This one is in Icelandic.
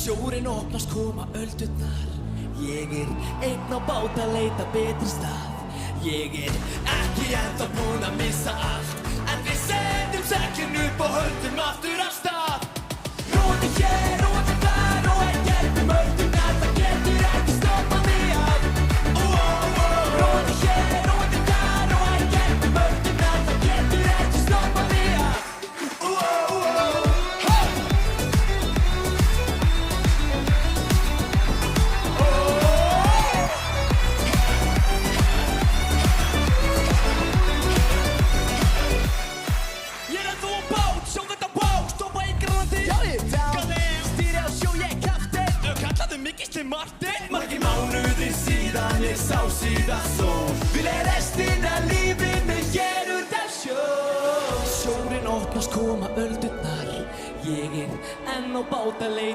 Sjórinn opnast koma öldurnar. Ég einn á bát að leita betri stað. Ég ekki ennþá búinn að missa allt, en við setjum seglin upp og höldum aftur af stað. Róti hér, róti þar og ein gerðum öldurnar, það getur ekki stoppað mig af. Róti hér, róti þar og ein gerðum öldurnar, það getur ekki stoppað mig af. Margir mánuðir síðan ég sá síðast sól. Vil restina lífinu hér út af sjó. Sjórinn opnast koma öldurnar. Ég enn á bát að leita